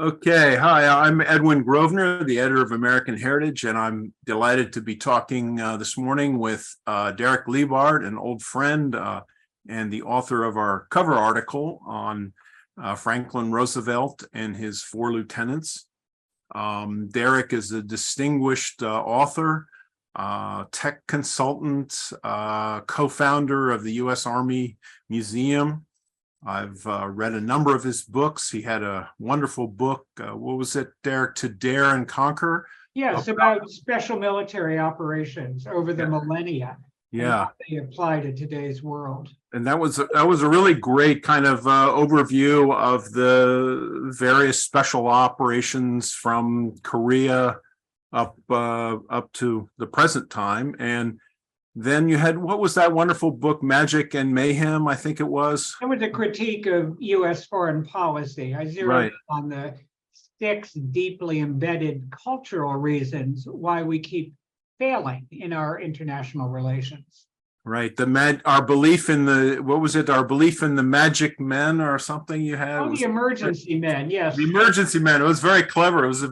Okay, hi, I'm Edwin Grosvenor, the editor of American Heritage, and I'm delighted to be talking this morning with Derek Leebaert, an old friend and the author of our cover article on Franklin Roosevelt and his four lieutenants. Derek is a distinguished author, tech consultant, co-founder of the U.S. Army Museum. I've read a number of his books. He had a wonderful book. What was it, Derek? To Dare and Conquer? Yes, about special military operations over the millennia. And how they apply to today's world. And that was a really great kind of overview of the various special operations from Korea up to the present time. And then you had, what was that wonderful book, Magic and Mayhem, I think it was? It was a critique of U.S. foreign policy. I zeroed in on the 6 deeply embedded cultural reasons why we keep failing in our international relations. Right. Our belief in what was it? Our belief in the magic men or something you had? Oh, the emergency men, yes. The emergency men. It was very clever. It was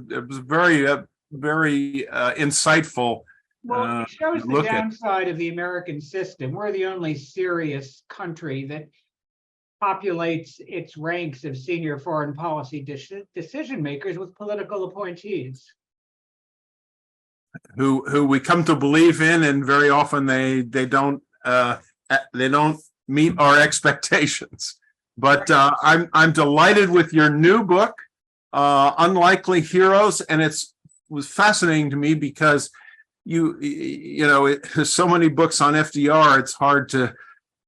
very insightful. Well, it shows the downside of the American system. We're the only serious country that populates its ranks of senior foreign policy decision makers with political appointees. Who we come to believe in, and very often they don't meet our expectations. But I'm delighted with your new book, Unlikely Heroes, and it was fascinating to me because there's so many books on FDR. It's hard to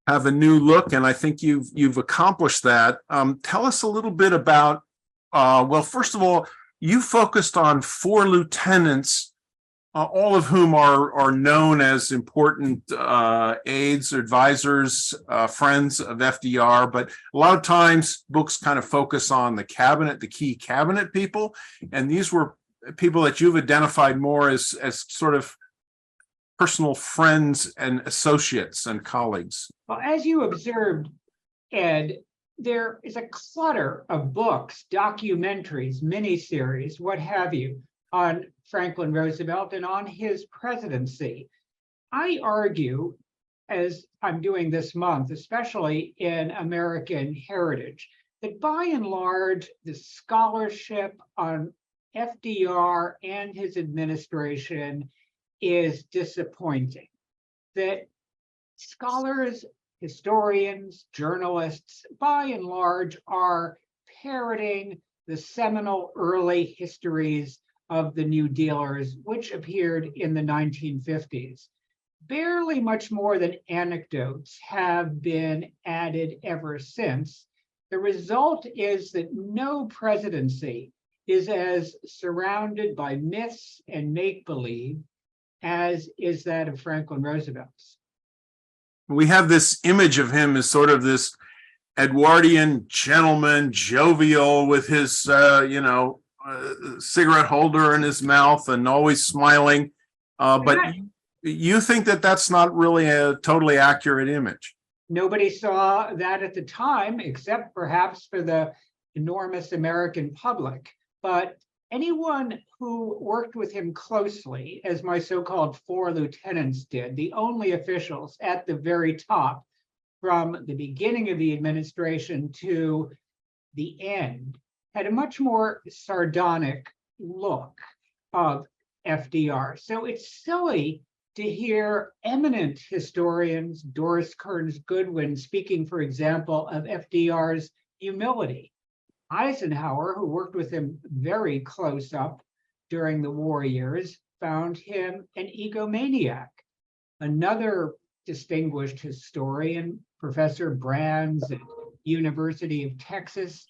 have a new look, and I think you've accomplished that. Tell us a little bit about. Well, first of all, you focused on 4 lieutenants. All of whom are known as important aides, advisors, friends of FDR. But a lot of times books kind of focus on the cabinet, the key cabinet people. And these were people that you've identified more as sort of personal friends and associates and colleagues. Well, as you observed, Ed, there is a clutter of books, documentaries, miniseries, what have you, on Franklin Roosevelt and on his presidency. I argue, as I'm doing this month, especially in American Heritage, that by and large, the scholarship on FDR and his administration is disappointing. That scholars, historians, journalists, by and large, are parroting the seminal early histories of the New Dealers, which appeared in the 1950s. Barely much more than anecdotes have been added ever since. The result is that no presidency is as surrounded by myths and make-believe as is that of Franklin Roosevelt's. We have this image of him as sort of this Edwardian gentleman, jovial with his, cigarette holder in his mouth and always smiling. But you think that that's not really a totally accurate image? Nobody saw that at the time, except perhaps for the enormous American public. But anyone who worked with him closely, as my so-called 4 lieutenants did, the only officials at the very top from the beginning of the administration to the end, had a much more sardonic look of FDR. So it's silly to hear eminent historians, Doris Kearns Goodwin, speaking, for example, of FDR's humility. Eisenhower, who worked with him very close up during the war years, found him an egomaniac. Another distinguished historian, Professor Brands at University of Texas,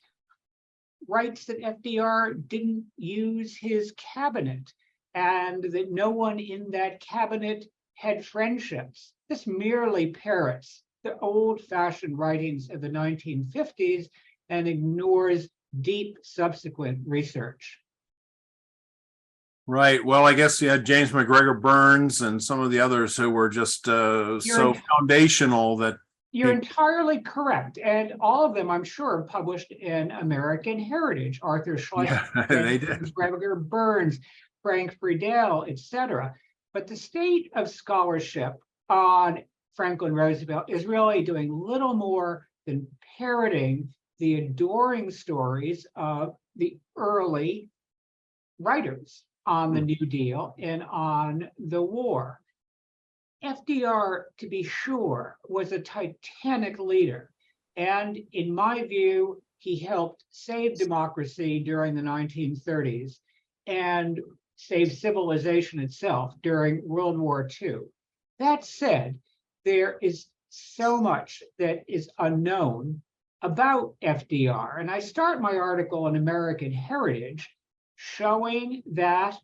writes that FDR didn't use his cabinet and that no one in that cabinet had friendships. This merely parrots the old-fashioned writings of the 1950s and ignores deep subsequent research. Right. Well, I guess you had James McGregor Burns and some of the others who were just so foundational that You're entirely correct. And all of them, I'm sure, published in American Heritage. Arthur Schlesinger, Yeah, they did. Gregor Burns, Frank Friedel, etc. But the state of scholarship on Franklin Roosevelt is really doing little more than parroting the adoring stories of the early writers on the New Deal and on the war. FDR, to be sure, was a titanic leader. And in my view, he helped save democracy during the 1930s and save civilization itself during World War II. That said, there is so much that is unknown about FDR. And I start my article in American Heritage showing that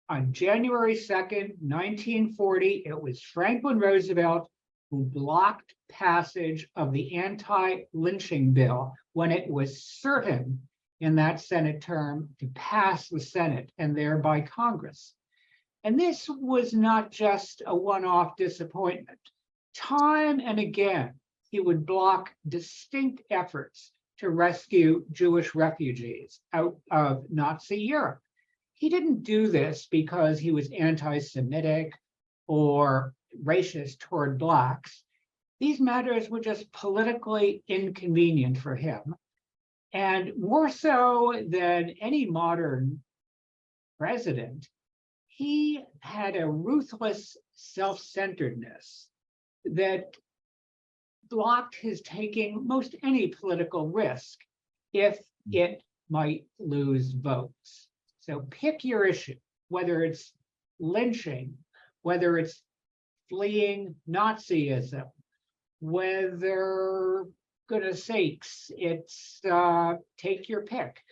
on January 2nd, 1940, it was Franklin Roosevelt who blocked passage of the anti-lynching bill when it was certain in that Senate term to pass the Senate and thereby Congress. And this was not just a one-off disappointment. Time and again, he would block distinct efforts to rescue Jewish refugees out of Nazi Europe. He didn't do this because he was anti-Semitic or racist toward Blacks. These matters were just politically inconvenient for him. And more so than any modern president, he had a ruthless self-centeredness that blocked his taking most any political risk if it might lose votes. So pick your issue, whether it's lynching, whether it's fleeing Nazism, whether, goodness sakes, it's take your pick.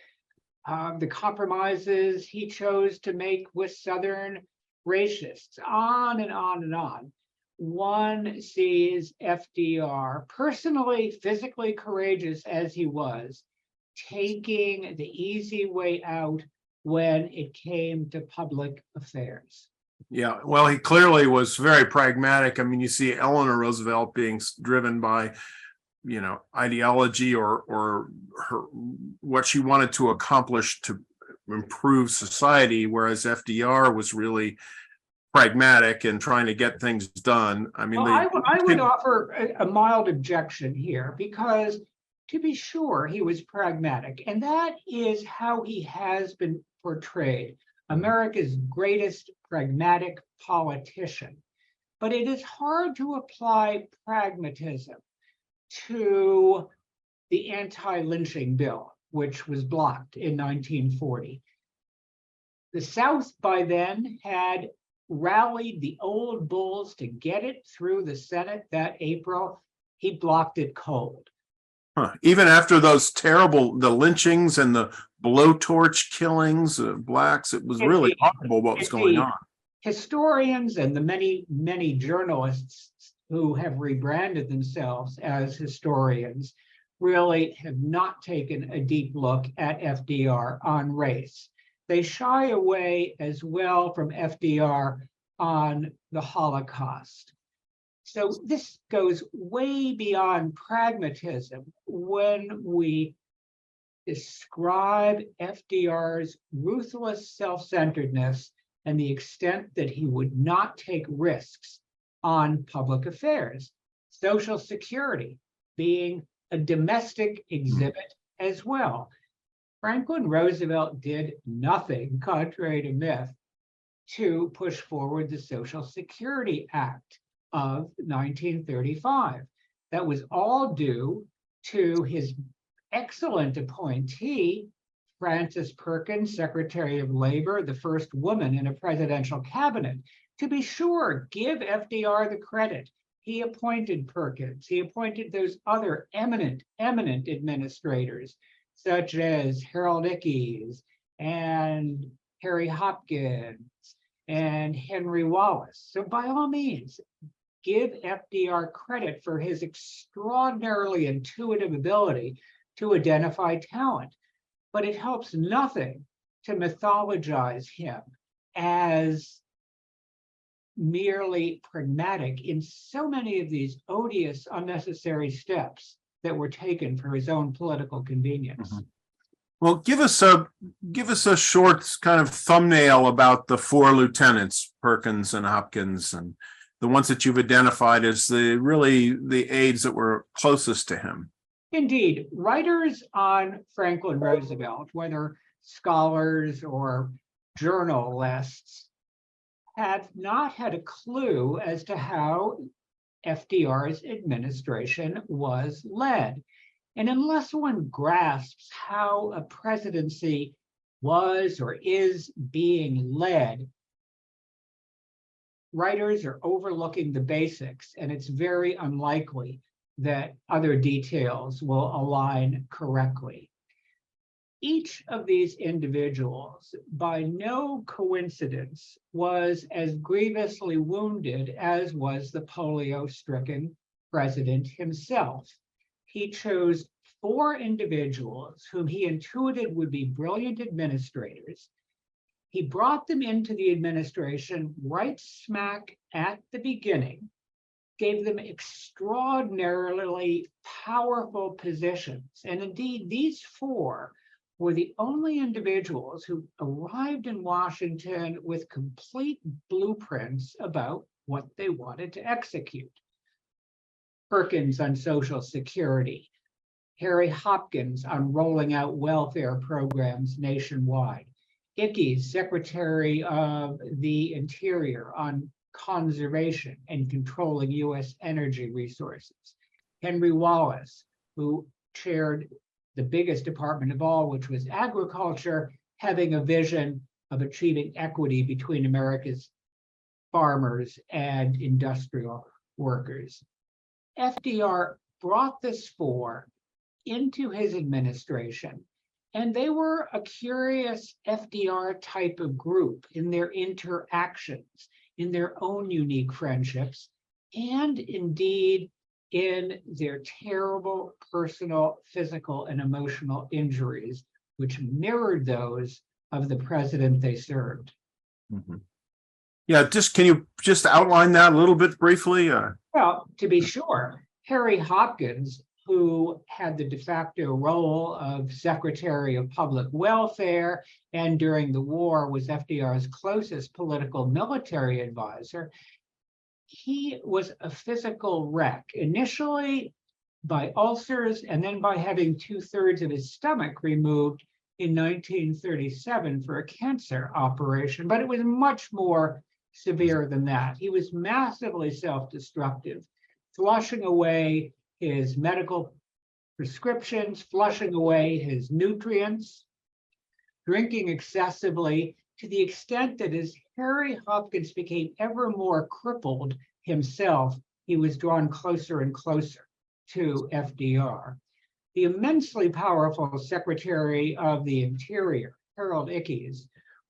The compromises he chose to make with Southern racists, on and on and on. One sees FDR, personally, physically courageous as he was, taking the easy way out when it came to public affairs. Yeah, well, he clearly was very pragmatic. I mean, you see Eleanor Roosevelt being driven by, ideology or her what she wanted to accomplish to improve society, whereas FDR was really pragmatic and trying to get things done. I mean, well, I would offer a mild objection here, because to be sure, he was pragmatic, and that is how he has been portrayed, America's greatest pragmatic politician. But it is hard to apply pragmatism to the anti-lynching bill, which was blocked in 1940. The South by then had rallied the old bulls to get it through the Senate that April. He blocked it cold. Even after those terrible, the lynchings and the blowtorch killings of Blacks, it was really horrible what was going on. Historians and the many, many journalists who have rebranded themselves as historians really have not taken a deep look at FDR on race. They shy away as well from FDR on the Holocaust. So this goes way beyond pragmatism when we describe FDR's ruthless self-centeredness and the extent that he would not take risks on public affairs. Social Security being a domestic exhibit as well. Franklin Roosevelt did nothing, contrary to myth, to push forward the Social Security Act of 1935. That was all due to his excellent appointee, Frances Perkins, Secretary of Labor, the first woman in a presidential cabinet. To be sure, give FDR the credit. He appointed Perkins. He appointed those other eminent administrators, such as Harold Ickes and Harry Hopkins and Henry Wallace. So by all means, give FDR credit for his extraordinarily intuitive ability to identify talent. But it helps nothing to mythologize him as merely pragmatic in so many of these odious, unnecessary steps that were taken for his own political convenience. Mhm. Well, give us a short kind of thumbnail about the four lieutenants, Perkins and Hopkins, and the ones that you've identified as the aides that were closest to him. Indeed, writers on Franklin Roosevelt, whether scholars or journalists, have not had a clue as to how FDR's administration was led. And unless one grasps how a presidency was or is being led, writers are overlooking the basics, and it's very unlikely that other details will align correctly. Each of these individuals, by no coincidence, was as grievously wounded as was the polio-stricken president himself. He chose four individuals whom he intuited would be brilliant administrators. He brought them into the administration right smack at the beginning, gave them extraordinarily powerful positions. And indeed, these four were the only individuals who arrived in Washington with complete blueprints about what they wanted to execute. Perkins on Social Security, Harry Hopkins on rolling out welfare programs nationwide, Ickes, Secretary of the Interior, on conservation and controlling U.S. energy resources, Henry Wallace, who chaired the biggest department of all, which was agriculture, having a vision of achieving equity between America's farmers and industrial workers. FDR brought this four into his administration, and they were a curious FDR type of group in their interactions, in their own unique friendships, and indeed in their terrible personal, physical, and emotional injuries, which mirrored those of the president they served. Mm-hmm. Yeah, can you just outline that a little bit briefly? Well, to be sure, Harry Hopkins, who had the de facto role of Secretary of Public Welfare and during the war was FDR's closest political military advisor, he was a physical wreck, initially by ulcers and then by having 2/3 of his stomach removed in 1937 for a cancer operation, but it was much more severe than that. He was massively self-destructive, flushing away his medical prescriptions, flushing away his nutrients, drinking excessively, to the extent that as Harry Hopkins became ever more crippled himself, he was drawn closer and closer to FDR. The immensely powerful Secretary of the Interior, Harold Ickes,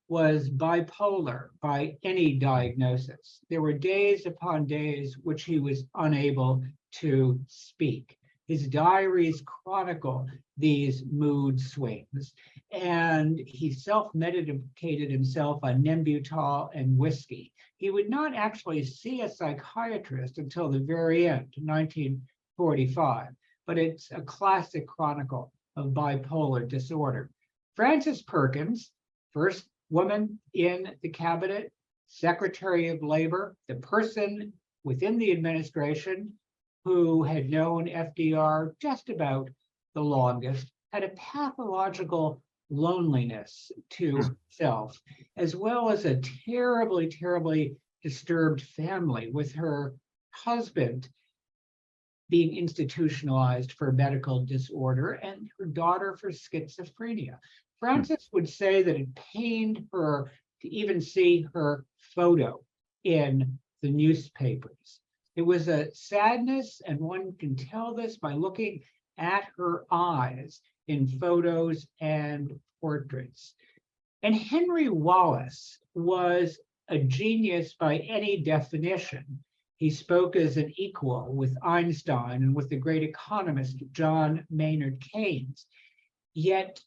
was bipolar by any diagnosis. There were days upon days which he was unable to speak. His diaries chronicle these mood swings, and he self-medicated himself on Nembutal and whiskey. He would not actually see a psychiatrist until the very end, 1945, but it's a classic chronicle of bipolar disorder. Frances Perkins, first woman in the cabinet, Secretary of Labor, the person within the administration who had known FDR just about the longest, had a pathological loneliness to self, as well as a terribly, terribly disturbed family, with her husband being institutionalized for medical disorder and her daughter for schizophrenia. Frances would say that it pained her to even see her photo in the newspapers. It was a sadness, and one can tell this by looking at her eyes in photos and portraits. And Henry Wallace was a genius by any definition. He spoke as an equal with Einstein and with the great economist John Maynard Keynes. Yet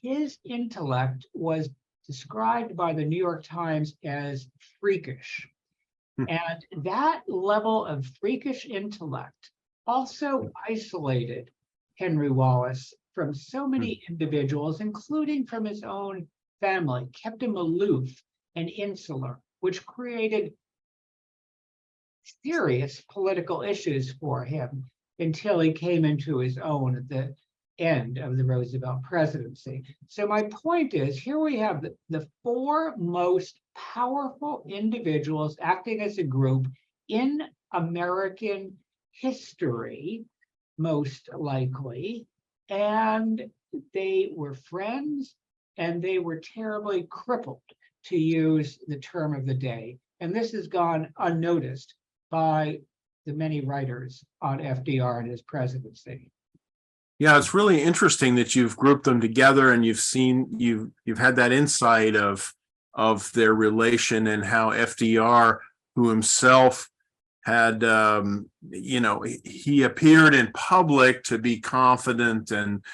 his intellect was described by the New York Times as freakish. And that level of freakish intellect also isolated Henry Wallace from so many individuals, including from his own family, kept him aloof and insular, which created serious political issues for him until he came into his own at the end of the Roosevelt presidency. So my point is, here we have the four most powerful individuals acting as a group in American history, most likely, and they were friends and they were terribly crippled, to use the term of the day. And this has gone unnoticed by the many writers on FDR and his presidency. Yeah, it's really interesting that you've grouped them together and you've had that insight of their relation and how FDR, who himself had he appeared in public to be confident and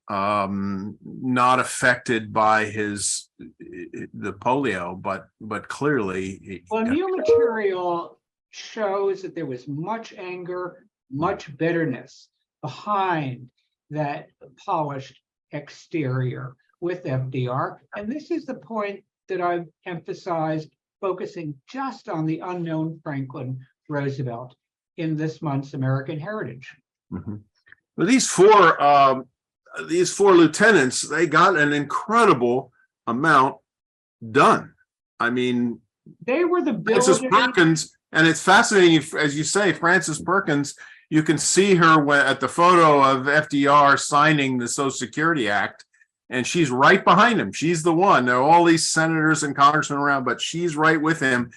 not affected by the polio, but clearly. Well, new material shows that there was much anger, much bitterness behind that polished exterior with FDR. And this is the point that I've emphasized, focusing just on the unknown Franklin Roosevelt in this month's American Heritage. Mm-hmm. Well, these four lieutenants, they got an incredible amount done. I mean, they were the Frances Perkins, and it's fascinating, as you say, Frances Perkins. You can see her at the photo of FDR signing the Social Security Act, and she's right behind him. She's the one. There are all these senators and congressmen around, but she's right with him.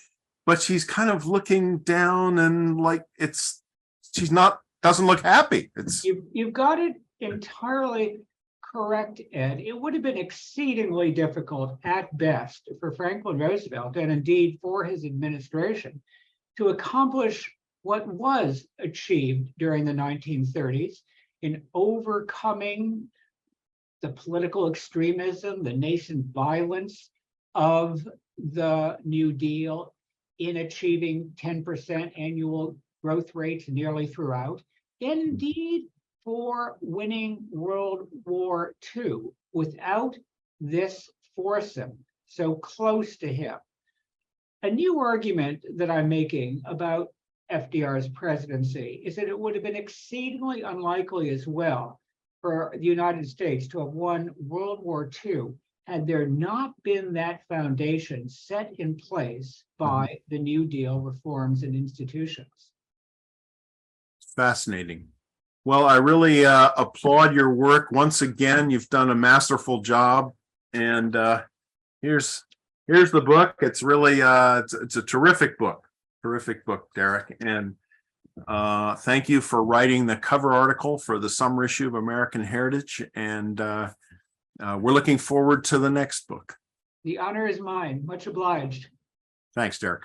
But she's kind of looking down and like doesn't look happy. You've got it entirely correct, Ed. It would have been exceedingly difficult at best for Franklin Roosevelt, and indeed for his administration, to accomplish what was achieved during the 1930s in overcoming the political extremism, the nascent violence of the New Deal, in achieving 10% annual growth rates nearly throughout, indeed for winning World War II without this foursome so close to him. A new argument that I'm making about FDR's presidency is that it would have been exceedingly unlikely as well for the United States to have won World War II had there not been that foundation set in place by the New Deal reforms and institutions. Fascinating. Well, I really applaud your work. Once again, you've done a masterful job. And here's the book. It's really it's a terrific book. Terrific book, Derek. And thank you for writing the cover article for the summer issue of American Heritage. And we're looking forward to the next book. The honor is mine. Much obliged. Thanks, Derek.